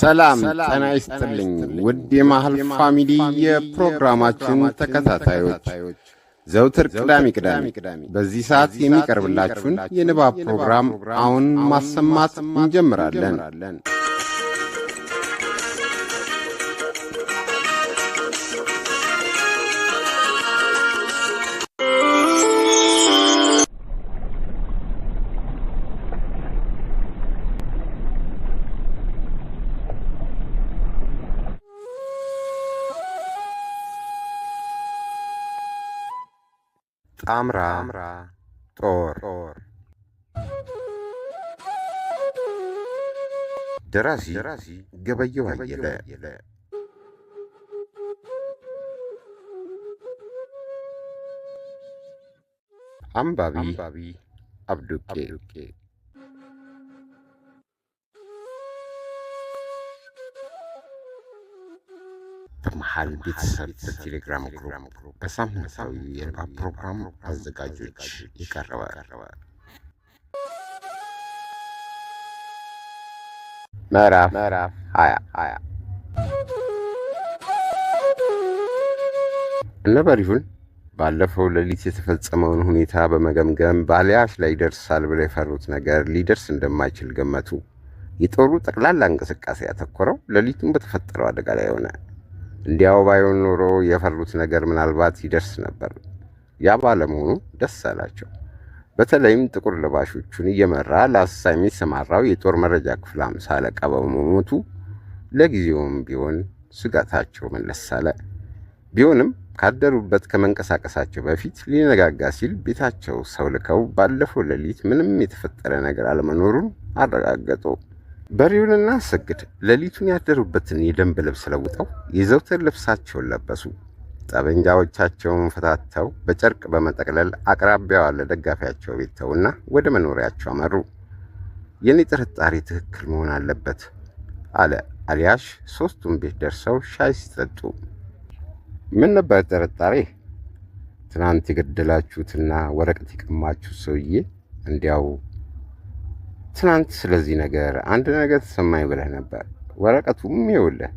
ሰላም ጤና ይስጥልኝ ውድ የማህል ፋሚሊ የፕሮግራማችን ተከታታዮች ዘውትር ቅዳሜ በዚህ ሰዓት የሚቀርብላችሁን የንባብ ፕሮግራም አሁን ማሰማት እንጀምራለን። ጣምራ ጦር ደራሲ ገበየሁ አየለ አንባቢ አብዱቄ በመሃል ቤተሰብ በቴሌግራም ግሩፕ በሳምንታዊ የንባብ ፕሮግራም አዘጋጆች ይቀርባል። ምዕራፍ 20 እነ በሪሁን ባለፈው ሌሊት የተፈጸመውን ሁኔታ በመገምገም ባሊያሽ ላይ ይደርሳል ብለው የፈሩት ነገር ሊደርስ እንደማይችል ገመቱ። የጦሩ ጠቅላላ እንቅስቃሴ ያተኮረው ሌሊቱን በተፈጠረው አደጋ ላይ ሆነ። እንዲያው ባይሆን ኖሮ የፈሩት ነገር ምናልባት ይደርስ ነበር። ያ ባለመሆኑ ደስ አላቸው። በተለይም ጥቁር ለባሾቹን እየመራ ለአሰሳ የሚሰማራው የጦር መረጃ ክፍል 50 አለቃ በመሞቱ ለጊዜውም ቢሆን ስጋታቸው መለስ አለ። ቢሆንም ካደሩበት ከመንቀሳቀሳቸው በፊት ሊነጋጋ ሲል ቤታቸው ሰው ልከው ባለፈው ሌሊት ምንም የተፈጠረ ነገር አለመኖሩን አረጋገጡ። በሪሁንና አሰግድ ሌሊቱን ያደሩበትን የደንብ ልብስ ለውጠው የዘውትር ልብሳቸውን ለበሱ። ጠበንጃዎቻቸውን ፈታተው በጨርቅ በመጠቅለል አቅራቢያው ያለ ደጋፊያቸው ቤት ተውና ወደ መኖሪያቸው አመሩ። የኔ ጥርጣሬ ትክክል መሆን አለበት አለ አሊያሽ ሶስቱም ቤት ደርሰው ሻይ ሲጠጡ። ምን ነበር ጥርጣሬ? ትናንት የገደላችሁትና ወረቀት የቀማችሁት ሰውዬ እንዲያው ትናንት ስለዚህ ነገር አንድ ነገር ተሰማኝ ብለህ ነበር። ወረቀቱም ይኸውልህ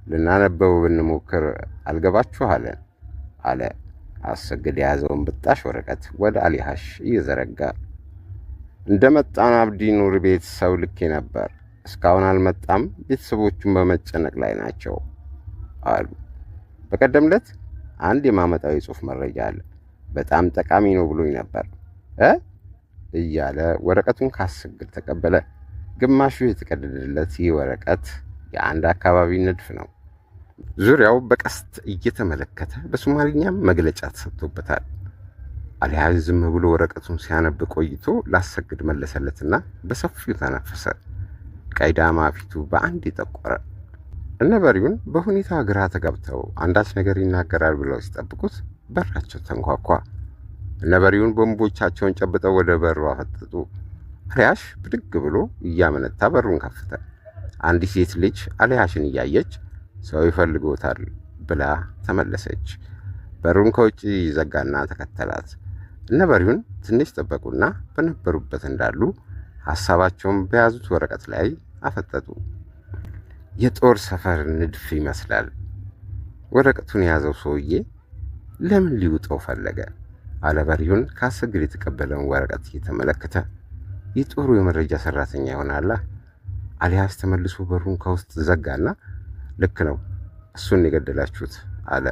ልናነበው ብንሞክር አልገባችሁ አለ አሰግድ የያዘውን ብጣሽ ወረቀት ወደ አሊያሽ እየዘረጋ። እንደመጣን አብዲ ኑር ቤት ሰው ልኬ ነበር፣ እስካሁን አልመጣም። ቤተሰቦቹን በመጨነቅ ላይ ናቸው አሉ። በቀደም ዕለት አንድ የማመጣው የጽሑፍ መረጃ አለ፣ በጣም ጠቃሚ ነው ብሎኝ ነበር እያለ ወረቀቱን ካሰግድ ተቀበለ። ግማሹ የተቀደደለት ይህ ወረቀት የአንድ አካባቢ ንድፍ ነው። ዙሪያው በቀስት እየተመለከተ በሶማሊኛም መግለጫ ተሰጥቶበታል። አሊያሽ ዝም ብሎ ወረቀቱን ሲያነብ ቆይቶ ላሰግድ መለሰለትና በሰፊው ተነፈሰ። ቀይዳማ ፊቱ በአንድ የጠቆረ። እነ በሪሁን በሁኔታ ግራ ተጋብተው አንዳች ነገር ይናገራል ብለው ሲጠብቁት በራቸው ተንኳኳ። እነ በሪሁን ቦምቦቻቸውን ጨብጠው ወደ በሩ አፈጠጡ። አሊያሽ ብድግ ብሎ እያመነታ በሩን ከፈተ። አንዲት ሴት ልጅ አሊያሽን እያየች ሰው ይፈልጎታል ብላ ተመለሰች። በሩን ከውጭ ዘጋና ተከተላት። እነ በሪሁን ትንሽ ጠበቁና በነበሩበት እንዳሉ ሐሳባቸውን በያዙት ወረቀት ላይ አፈጠጡ። የጦር ሰፈር ንድፍ ይመስላል። ወረቀቱን የያዘው ሰውዬ ለምን ሊውጠው ፈለገ? አለ በሪሁን ካሰግድ የተቀበለውን ወረቀት እየተመለከተ። የጦሩ የመረጃ ሰራተኛ ይሆናል። አሊያሽ ተመልሶ በሩን ከውስጥ ዘጋና ልክ ነው፣ እሱን የገደላችሁት አለ።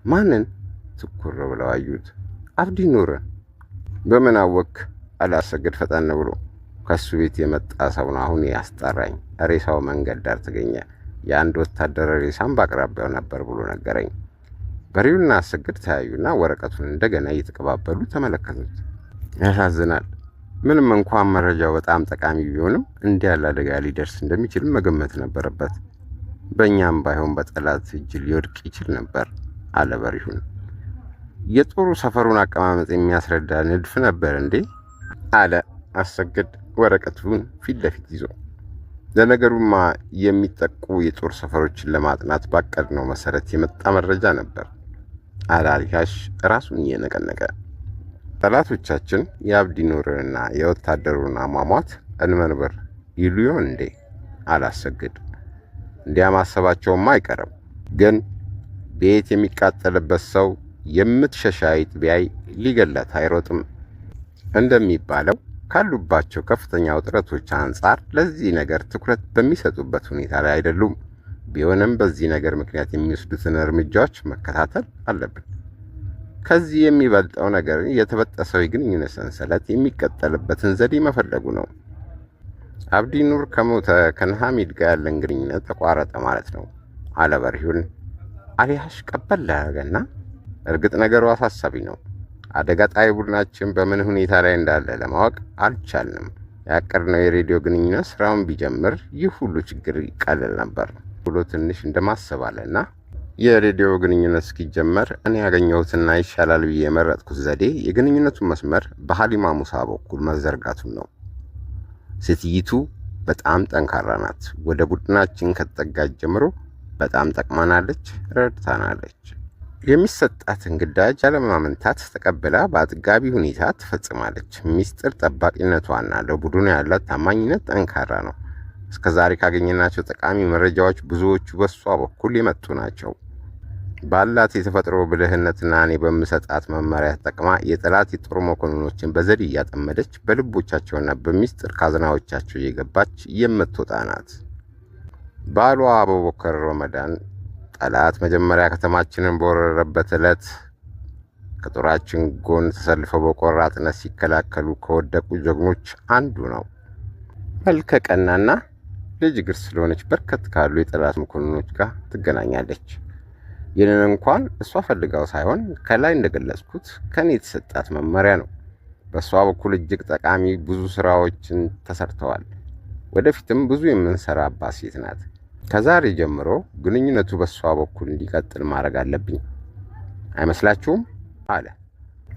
ማንን? ትኩር ብለው አዩት። አብዲ ኑር። በምን አወክ? አለ አሰግድ ፈጠን ብሎ። ከሱ ቤት የመጣ ሰው ነው አሁን ያስጠራኝ። ሬሳው መንገድ ዳር ተገኘ። የአንድ ወታደር ሬሳም በአቅራቢያው ነበር ብሎ ነገረኝ። በሪሁንና አሰግድ ተያዩና ወረቀቱን እንደገና እየተቀባበሉ ተመለከቱት። ያሳዝናል። ምንም እንኳን መረጃው በጣም ጠቃሚ ቢሆንም እንዲህ ያለ አደጋ ሊደርስ እንደሚችል መገመት ነበረበት። በእኛም ባይሆን በጠላት እጅ ሊወድቅ ይችል ነበር አለ በሪሁን። የጦሩ ሰፈሩን አቀማመጥ የሚያስረዳ ንድፍ ነበር እንዴ? አለ አሰግድ ወረቀቱን ፊት ለፊት ይዞ። ለነገሩማ የሚጠቁ የጦር ሰፈሮችን ለማጥናት ባቀድነው መሰረት የመጣ መረጃ ነበር አለ አሊያሽ ራሱን እየነቀነቀ። ጠላቶቻችን የአብዲ ኑርንና የወታደሩን አሟሟት እንመርምር ይሉ ይሆን እንዴ? አላሰግድ። እንዲያ ማሰባቸውም አይቀርም። ግን ቤት የሚቃጠልበት ሰው የምትሸሻ አይጥ ቢያይ ሊገላት አይሮጥም እንደሚባለው ካሉባቸው ከፍተኛ ውጥረቶች አንጻር ለዚህ ነገር ትኩረት በሚሰጡበት ሁኔታ ላይ አይደሉም። ቢሆንም በዚህ ነገር ምክንያት የሚወስዱትን እርምጃዎች መከታተል አለብን። ከዚህ የሚበልጠው ነገር የተበጠሰው የግንኙነት ሰንሰለት የሚቀጠልበትን ዘዴ መፈለጉ ነው። አብዲ ኑር ከሞተ ከነሐሚድ ጋር ያለን ግንኙነት ተቋረጠ ማለት ነው አለ በሪሁን። አሊያሽ ቀበል አደረገና እርግጥ ነገሩ አሳሳቢ ነው። አደጋ ጣይ ቡድናችን በምን ሁኔታ ላይ እንዳለ ለማወቅ አልቻልንም። ያቀድነው የሬዲዮ ግንኙነት ስራውን ቢጀምር ይህ ሁሉ ችግር ይቀልል ነበር ብሎ ትንሽ እንደማሰብ አለና የሬዲዮ ግንኙነት እስኪጀመር እኔ ያገኘሁትና ይሻላል ብዬ የመረጥኩት ዘዴ የግንኙነቱን መስመር በሐሊማ ሙሳ በኩል መዘርጋቱን ነው። ሴትይቱ በጣም ጠንካራ ናት። ወደ ቡድናችን ከተጠጋች ጀምሮ በጣም ጠቅማናለች፣ ረድታናለች። የሚሰጣትን ግዳጅ ያለማመንታት ተቀብላ በአጥጋቢ ሁኔታ ትፈጽማለች። ሚስጥር ጠባቂነቷና ለቡድኑ ያላት ታማኝነት ጠንካራ ነው። እስከዛሬ ካገኘናቸው ጠቃሚ መረጃዎች ብዙዎቹ በሷ በኩል የመጡ ናቸው። ባላት የተፈጥሮ ብልህነትና እኔ በምሰጣት መመሪያ ተጠቅማ የጠላት የጦር መኮንኖችን በዘዴ እያጠመደች በልቦቻቸውና በሚስጥር ካዝናዎቻቸው እየገባች የምትወጣ ናት። ባሏ አቡበከር ረመዳን ጠላት መጀመሪያ ከተማችንን በወረረበት ዕለት ከጦራችን ጎን ተሰልፈው በቆራጥነት ሲከላከሉ ከወደቁ ጀግኖች አንዱ ነው። መልከ ቀናና ልጅ እግር ስለሆነች በርከት ካሉ የጠላት መኮንኖች ጋር ትገናኛለች። ይህንን እንኳን እሷ ፈልጋው ሳይሆን ከላይ እንደገለጽኩት ከኔ የተሰጣት መመሪያ ነው። በእሷ በኩል እጅግ ጠቃሚ ብዙ ስራዎችን ተሰርተዋል። ወደፊትም ብዙ የምንሰራባት ሴት ናት። ከዛሬ ጀምሮ ግንኙነቱ በእሷ በኩል እንዲቀጥል ማድረግ አለብኝ። አይመስላችሁም? አለ።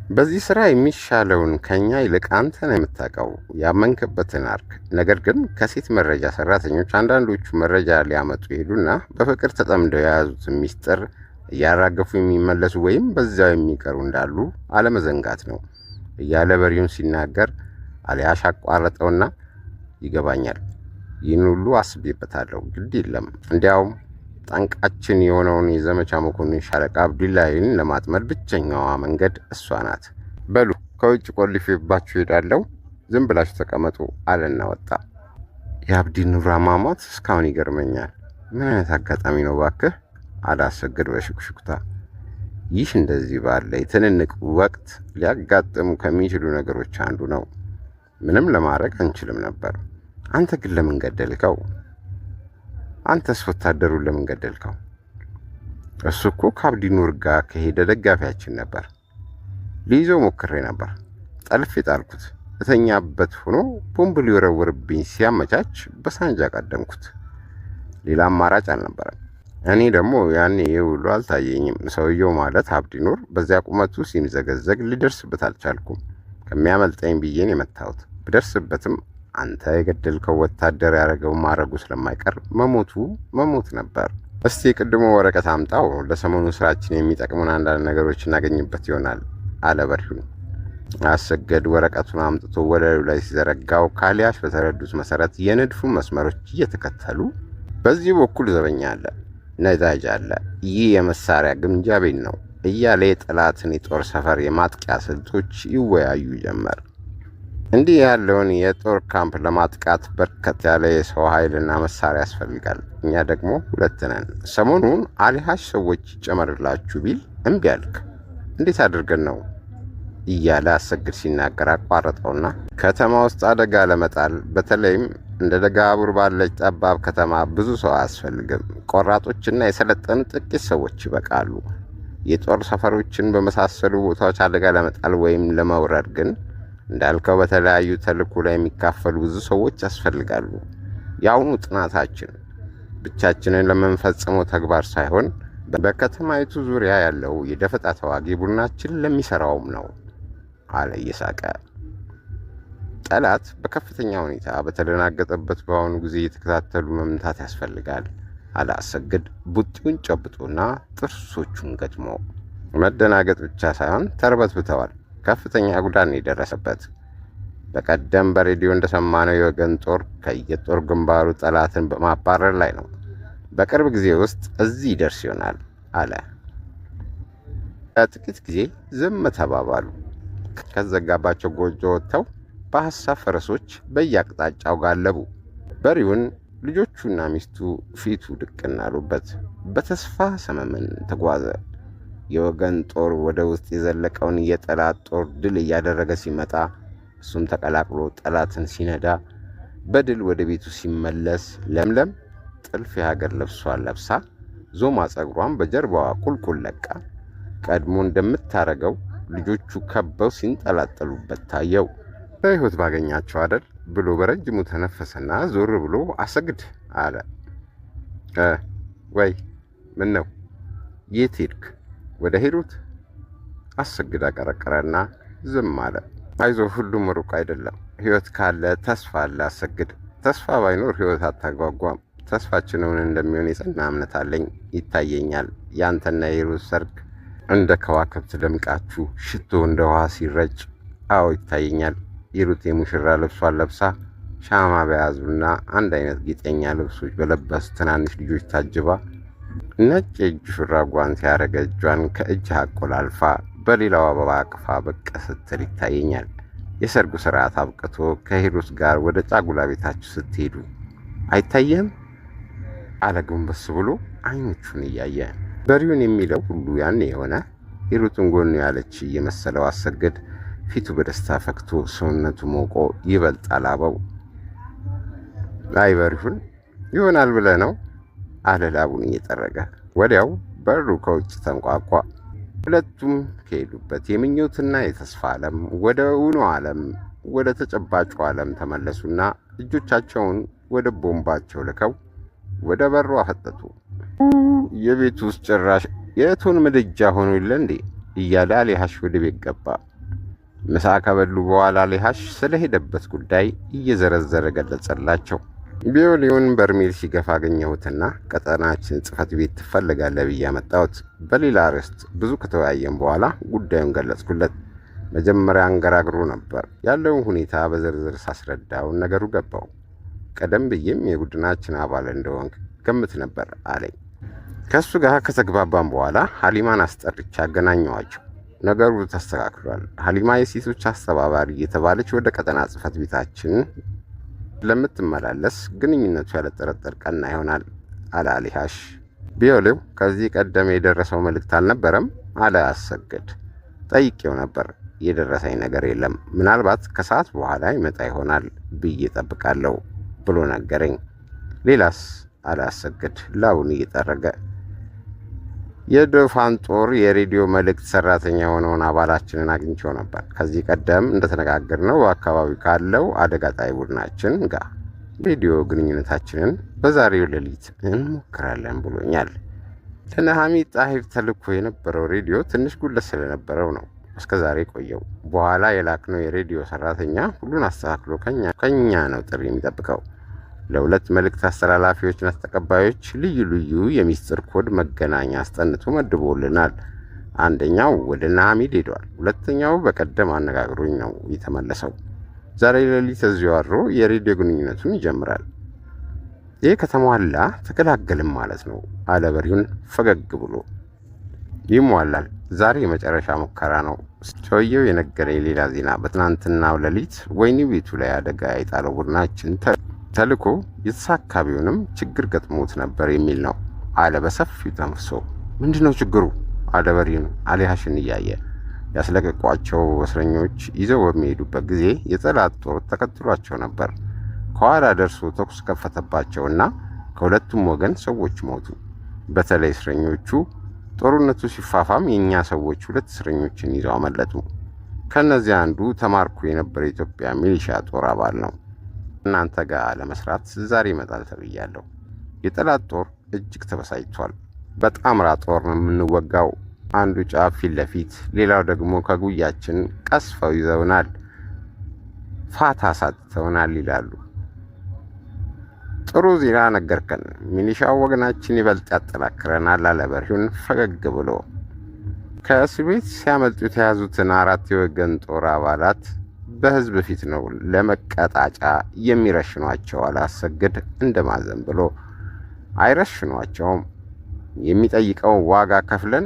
በዚህ ስራ የሚሻለውን ከኛ ይልቅ አንተ ነው የምታውቀው። ያመንክበትን አርግ። ነገር ግን ከሴት መረጃ ሰራተኞች አንዳንዶቹ መረጃ ሊያመጡ ይሄዱና በፍቅር ተጠምደው የያዙትን ሚስጥር እያራገፉ የሚመለሱ ወይም በዚያው የሚቀሩ እንዳሉ አለመዘንጋት ነው እያለ በሪሁን ሲናገር አሊያሽ አቋረጠውና ይገባኛል፣ ይህን ሁሉ አስቤበታለሁ። ግድ የለም። እንዲያውም ጠንቃችን የሆነውን የዘመቻ መኮንን ሻለቃ አብዱላሂን ለማጥመድ ብቸኛዋ መንገድ እሷ ናት። በሉ ከውጭ ቆልፌባችሁ ሄዳለሁ፣ ዝም ብላችሁ ተቀመጡ አለና ወጣ። የአብዲ ኑር አሟሟት እስካሁን ይገርመኛል። ምን አይነት አጋጣሚ ነው ባክህ? አላሰገድ በሽኩሽኩታ። ይህ እንደዚህ ባለ የትንንቅ ወቅት ሊያጋጥሙ ከሚችሉ ነገሮች አንዱ ነው። ምንም ለማድረግ አንችልም ነበር። አንተ ግን ለምን ገደልከው? አንተስ ወታደሩን ለምን ገደልከው? እሱ እኮ ከአብዲ ኑር ጋር ከሄደ ደጋፊያችን ነበር። ሊይዘው ሞክሬ ነበር፣ ጠልፌ ጣልኩት። እተኛበት ሆኖ ቦምብ ሊወረውርብኝ ሲያመቻች በሳንጃ ቀደምኩት። ሌላ አማራጭ አልነበረም። እኔ ደግሞ ያኔ ሁሉ አልታየኝም። ሰውየው ማለት አብዲ ኑር በዚያ ቁመቱ ሲምዘገዘግ ሊደርስበት አልቻልኩም። ከሚያመልጠኝ ብዬን የመታሁት። ብደርስበትም አንተ የገደልከው ወታደር ያደረገው ማድረጉ ስለማይቀር መሞት ነበር። እስቲ የቅድሞ ወረቀት አምጣው፣ ለሰሞኑ ስራችን የሚጠቅሙን አንዳንድ ነገሮች እናገኝበት ይሆናል አለ በሪሁን። አሰገድ ወረቀቱን አምጥቶ ወለሉ ላይ ሲዘረጋው ካሊያሽ በተረዱት መሰረት የንድፉ መስመሮች እየተከተሉ በዚህ በኩል ዘበኛ አለ፣ ነዳጅ አለ፣ ይህ የመሳሪያ ግምጃ ቤት ነው እያለ የጠላትን የጦር ሰፈር የማጥቂያ ስልቶች ይወያዩ ጀመር። እንዲህ ያለውን የጦር ካምፕ ለማጥቃት በርከት ያለ የሰው ኃይልና መሳሪያ ያስፈልጋል። እኛ ደግሞ 2 ነን። ሰሞኑን አሊሃሽ ሰዎች ይጨመርላችሁ ቢል እምቢ አልክ። እንዴት አድርገን ነው እያለ አሰግድ ሲናገር አቋረጠውና ከተማ ውስጥ አደጋ ለመጣል በተለይም እንደ ደጋቡር ባለች ጠባብ ከተማ ብዙ ሰው አያስፈልግም። ቆራጦችና የሰለጠኑ ጥቂት ሰዎች ይበቃሉ። የጦር ሰፈሮችን በመሳሰሉ ቦታዎች አደጋ ለመጣል ወይም ለመውረር ግን እንዳልከው በተለያዩ ተልእኮ ላይ የሚካፈሉ ብዙ ሰዎች ያስፈልጋሉ። የአሁኑ ጥናታችን ብቻችንን ለምንፈጽመው ተግባር ሳይሆን በከተማይቱ ዙሪያ ያለው የደፈጣ ተዋጊ ቡድናችን ለሚሰራውም ነው አለ እየሳቀ። ጠላት በከፍተኛ ሁኔታ በተደናገጠበት በአሁኑ ጊዜ እየተከታተሉ መምታት ያስፈልጋል አለ አሰግድ ቡጢውን ጨብጦና ጥርሶቹን ገጥሞ። መደናገጥ ብቻ ሳይሆን ተርበትብተዋል። ከፍተኛ ጉዳት ነው የደረሰበት። በቀደም በሬዲዮ እንደሰማነው የወገን ጦር ከየጦር ግንባሩ ጠላትን በማባረር ላይ ነው። በቅርብ ጊዜ ውስጥ እዚህ ይደርስ ይሆናል አለ። ለጥቂት ጊዜ ዝም ተባባሉ። ከዘጋባቸው ጎጆ ወጥተው በሐሳብ ፈረሶች በየአቅጣጫው ጋለቡ። በሪውን ልጆቹና ሚስቱ ፊቱ ድቅን አሉበት። በተስፋ ሰመመን ተጓዘ። የወገን ጦር ወደ ውስጥ የዘለቀውን የጠላት ጦር ድል እያደረገ ሲመጣ እሱም ተቀላቅሎ ጠላትን ሲነዳ በድል ወደ ቤቱ ሲመለስ ለምለም ጥልፍ የሀገር ልብሷን ለብሳ ዞማ ጸጉሯን በጀርባዋ ቁልቁል ለቃ ቀድሞ እንደምታረገው ልጆቹ ከበው ሲንጠላጠሉበት ታየው። በሕይወት ባገኛቸው አደል ብሎ በረጅሙ ተነፈሰና ዞር ብሎ አሰግድ አለ። ወይ ምን ነው? የት ሄድክ? ወደ ሂሩት? አሰግድ አቀረቀረና ዝም አለ። አይዞ ሁሉም ሩቅ አይደለም። ሕይወት ካለ ተስፋ አለ አሰግድ። ተስፋ ባይኖር ሕይወት አታጓጓም። ተስፋችንን እንደሚሆን የጸና እምነት አለኝ። ይታየኛል ያንተና የሂሩት ሰርግ እንደ ከዋክብት ደምቃችሁ ሽቶ እንደ ውሃ ሲረጭ። አዎ ይታየኛል። ሂሩት የሙሽራ ልብሷን ለብሳ ሻማ በያዙና አንድ አይነት ጌጠኛ ልብሶች በለበሱ ትናንሽ ልጆች ታጅባ ነጭ የእጅ ሹራብ ጓንት ያረገ እጇን ከእጅ አቆላልፋ በሌላው አበባ አቅፋ ብቅ ስትል ይታየኛል። የሰርጉ ስርዓት አብቅቶ ከሂሩት ጋር ወደ ጫጉላ ቤታችሁ ስትሄዱ አይታየም? አለ ጎንበስ ብሎ አይኖቹን እያየ። በሪውን የሚለው ሁሉ ያኔ የሆነ ሂሩትን ጎኑ ያለች እየመሰለው አሰግድ ፊቱ በደስታ ፈክቶ ሰውነቱ ሞቆ ይበልጥ አላበው። አይ በሪውን ይሆናል ብለህ ነው አለ ላቡን እየጠረገ። ወዲያው በሩ ከውጭ ተንቋቋ። ሁለቱም ከሄዱበት የምኞትና የተስፋ ዓለም ወደ እውኑ ዓለም ወደ ተጨባጩ ዓለም ተመለሱና እጆቻቸውን ወደ ቦምባቸው ልከው ወደ በሩ አፈጠጡ። የቤቱ ውስጥ ጭራሽ የእቶን ምድጃ ሆኖ የለ እንዴ እያለ አሊሃሽ ወደ ቤት ገባ። ምሳ ከበሉ በኋላ አሊሃሽ ስለሄደበት ጉዳይ እየዘረዘረ ገለጸላቸው። ቢዮሌውን በርሜል ሲገፋ አገኘሁትና ቀጠናችን ጽሕፈት ቤት ትፈልጋለህ ብዬ አመጣሁት። በሌላ ርዕስት ብዙ ከተወያየን በኋላ ጉዳዩን ገለጽኩለት። መጀመሪያ አንገራግሮ ነበር። ያለውን ሁኔታ በዝርዝር ሳስረዳውን ነገሩ ገባው። ቀደም ብዬም የቡድናችን አባል እንደሆንክ ገምት ነበር አለኝ። ከእሱ ጋር ከተግባባን በኋላ ሀሊማን አስጠርቼ አገናኘዋቸው። ነገሩ ተስተካክሏል። ሀሊማ የሴቶች አስተባባሪ የተባለች ወደ ቀጠና ጽሕፈት ቤታችን ለምትመላለስ ግንኙነቱ ያለጠረጠር ቀና ይሆናል አለ አሊሃሽ። ቢዮሌው ከዚህ ቀደም የደረሰው መልእክት አልነበረም አለ አሰግድ። ጠይቄው ነበር። የደረሰኝ ነገር የለም። ምናልባት ከሰዓት በኋላ ይመጣ ይሆናል ብዬ ጠብቃለሁ ብሎ ነገረኝ። ሌላስ አለ አሰግድ ላቡን እየጠረገ። የዶፋን ጦር የሬዲዮ መልእክት ሰራተኛ የሆነውን አባላችንን አግኝቼው ነበር። ከዚህ ቀደም እንደተነጋገርነው በአካባቢው ካለው አደጋ ጣይ ቡድናችን ጋር ሬዲዮ ግንኙነታችንን በዛሬው ሌሊት እንሞክራለን ብሎኛል። ለነሐሚ ጣሂር ተልኮ የነበረው ሬዲዮ ትንሽ ጉድለት ስለነበረው ነው እስከ ዛሬ ቆየው። በኋላ የላክነው የሬዲዮ ሰራተኛ ሁሉን አስተካክሎ ከኛ ነው ጥሪ የሚጠብቀው። ለሁለት መልእክት አስተላላፊዎችና ተቀባዮች ልዩ ልዩ የሚስጥር ኮድ መገናኛ አስጠንቶ መድቦልናል። አንደኛው ወደ ነሐሚድ ሄዷል። ሁለተኛው በቀደም አነጋግሮኝ ነው የተመለሰው። ዛሬ ሌሊት እዚሁ አድሮ የሬዲዮ ግንኙነቱን ይጀምራል። ይህ ከተሟላ ተገላገልም ማለት ነው አለ በሪውን ፈገግ ብሎ። ይሟላል። ዛሬ የመጨረሻ ሙከራ ነው። ሰውየው የነገረኝ ሌላ ዜና በትናንትናው ሌሊት ወይኒ ቤቱ ላይ አደጋ የጣለው ቡድናችን ተልኮ የተሳካ ቢሆንም ችግር ገጥሞት ነበር የሚል ነው አለ በሰፊው ተንፍሶ። ምንድነው ችግሩ? አለ በሪውን አሊሃሽን እያየ። ያስለቀቋቸው እስረኞች ይዘው በሚሄዱበት ጊዜ የጠላት ጦር ተከትሏቸው ነበር። ከኋላ ደርሶ ተኩስ ከፈተባቸውና ከሁለቱም ወገን ሰዎች ሞቱ። በተለይ እስረኞቹ ጦርነቱ ሲፋፋም የኛ ሰዎች ሁለት እስረኞችን ይዘው አመለጡ። ከነዚያ አንዱ ተማርኮ የነበረ የኢትዮጵያ ሚሊሻ ጦር አባል ነው። እናንተ ጋር ለመስራት ዛሬ ይመጣል ተብያለሁ። የጠላት ጦር እጅግ ተበሳጭቷል። በጣምራ ጦር ነው የምንወጋው። አንዱ ጫፍ ፊት ለፊት፣ ሌላው ደግሞ ከጉያችን ቀስፈው ይዘውናል፣ ፋታ ሳጥተውናል ይላሉ። ጥሩ ዜና ነገርከን። ሚሊሻው ወገናችን ይበልጥ ያጠናክረናል አለ በሪውን ፈገግ ብሎ። ከእስር ቤት ሲያመልጡ የተያዙትን 4 የወገን ጦር አባላት በህዝብ ፊት ነው ለመቀጣጫ የሚረሽኗቸው አለ አሰግድ እንደማዘን ብሎ። አይረሽኗቸውም። የሚጠይቀው ዋጋ ከፍለን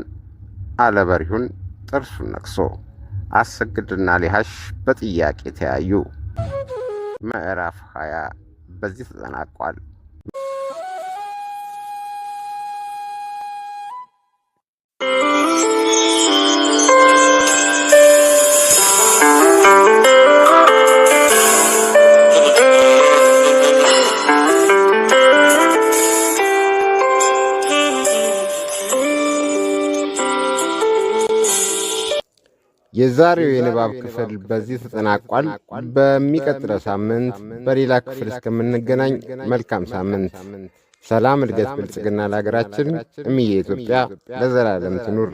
አለበሪሁን ጥርሱን ነክሶ አሰግድና ሊሃሽ በጥያቄ ተያዩ። ምዕራፍ 20 በዚህ ተጠናቋል። የዛሬው የንባብ ክፍል በዚህ ተጠናቋል። በሚቀጥለው ሳምንት በሌላ ክፍል እስከምንገናኝ መልካም ሳምንት። ሰላም፣ እድገት፣ ብልጽግና ለሀገራችን። እምዬ ኢትዮጵያ ለዘላለም ትኑር።